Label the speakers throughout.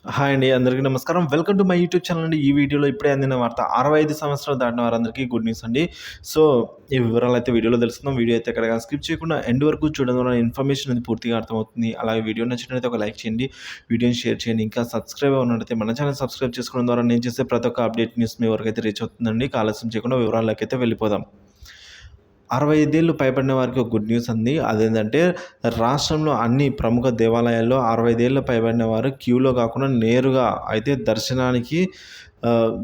Speaker 1: Hi అండి. అందరికీ నమస్కారం. Welcome to my YouTube channel అండి. ఈ వీడియోలో ఇప్పుడే అందిన వార్త 65 సంవత్సరాలు దాటిన వారందరికీ గుడ్ న్యూస్ అండి. సో, ఈ వివరాలైతే వీడియోలో తెలుసుకుందాం. వీడియో అయితే ఎక్కడ గాని స్కిప్ చేయకుండా ఎండ్ వరకు చూడడం వల్ల ఇన్ఫర్మేషన్ అనేది పూర్తిగా అర్థమవుతుంది. అలాగే వీడియో నచ్చినట్లయితే ఒక లైక్ చేయండి. వీడియోని షేర్ చేయండి. ఇంకా సబ్స్క్రైబ్ అవ్వనట్లయితే మన ఛానల్ సబ్స్క్రైబ్ చేసుకోవడం ద్వారా నేను చేసే ప్రతి ఒక్క అప్డేట్ న్యూస్ మీ వరకైతే రీచ్ అవుతుందండి. ఆలస్యం చేయకుండా వివరాల్లోకైతే వెళ్ళిపోదాం. 65 ఏళ్ళు పైబడిన వారికి ఒక గుడ్ న్యూస్ అంది. అదేంటంటే రాష్ట్రంలో అన్ని ప్రముఖ దేవాలయాల్లో 65 ఏళ్ళు పైబడిన వారు క్యూలో కాకుండా నేరుగా అయితే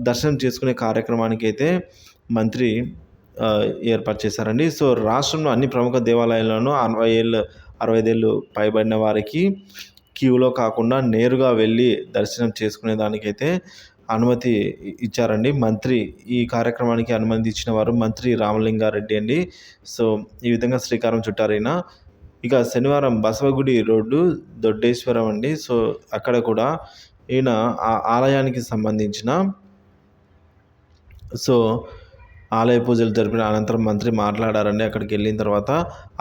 Speaker 1: దర్శనం చేసుకునే కార్యక్రమానికైతే మంత్రి ఏర్పాటు చేశారండి. సో, రాష్ట్రంలో అన్ని ప్రముఖ దేవాలయాల్లోనూ 65 ఏళ్ళు పైబడిన వారికి క్యూలో కాకుండా నేరుగా వెళ్ళి దర్శనం చేసుకునే దానికైతే అనుమతి ఇచ్చారండి. ఈ కార్యక్రమానికి అనుమతి ఇచ్చిన వారు మంత్రి రామలింగారెడ్డి అండి. సో, ఈ విధంగా శ్రీకారం చుట్టారీయన. ఇక శనివారం బసవగుడి రోడ్డు దొడ్డేశ్వరం అండి. సో, అక్కడ కూడా ఈయన ఆ ఆలయానికి సంబంధించిన సో, ఆలయ పూజలు జరిపిన అనంతరం మంత్రి మాట్లాడారండి. అక్కడికెళ్ళిన తర్వాత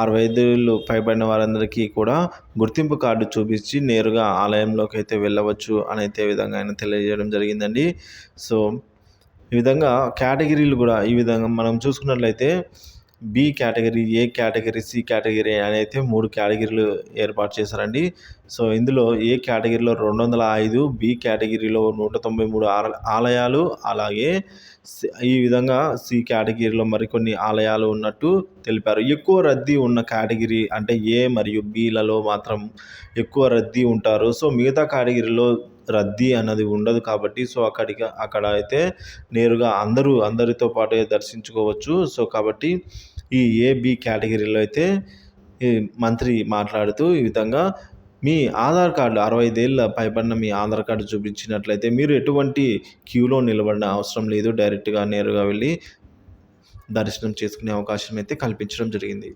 Speaker 1: 65 ఏళ్ళు పైబడిన వారందరికీ కూడా గుర్తింపు కార్డు చూపించి నేరుగా ఆలయంలోకైతే వెళ్ళవచ్చు అనైతే విధంగా ఆయన తెలియజేయడం జరిగిందండి. సో, ఈ విధంగా కేటగిరీలు కూడా ఈ విధంగా మనం చూసుకున్నట్లయితే బి కేటగిరీ, ఏ కేటగిరీ, సి కేటగిరీ అని అయితే 3 కేటగిరీలు ఏర్పాటు చేశారండి. సో, ఇందులో ఏ కేటగిరీలో 205, బి కేటగిరీలో 193 ఆలయాలు, అలాగే ఈ విధంగా సి కేటగిరీలో మరికొన్ని ఆలయాలు ఉన్నట్టు తెలిపారు. ఎక్కువ రద్దీ ఉన్న కేటగిరీ అంటే ఏ మరియు బిలలో మాత్రం ఎక్కువ రద్దీ ఉంటారు. సో, మిగతా కేటగిరీలో రద్దీ అన్నది ఉండదు కాబట్టి సో, అక్కడ అయితే నేరుగా అందరితో పాటుగా దర్శించుకోవచ్చు. సో, కాబట్టి ఈ ఏ, బి కేటగిరీలో అయితే ఈ మంత్రి మాట్లాడుతూ ఈ విధంగా మీ ఆధార్ కార్డు 65 ఏళ్ల పైబడిన మీ ఆధార్ కార్డు చూపించినట్లయితే మీరు ఎటువంటి క్యూలో నిలబడిన అవసరం లేదు. డైరెక్ట్‌గా నేరుగా వెళ్ళి దర్శనం చేసుకునే అవకాశం అయితే కల్పించడం జరిగింది.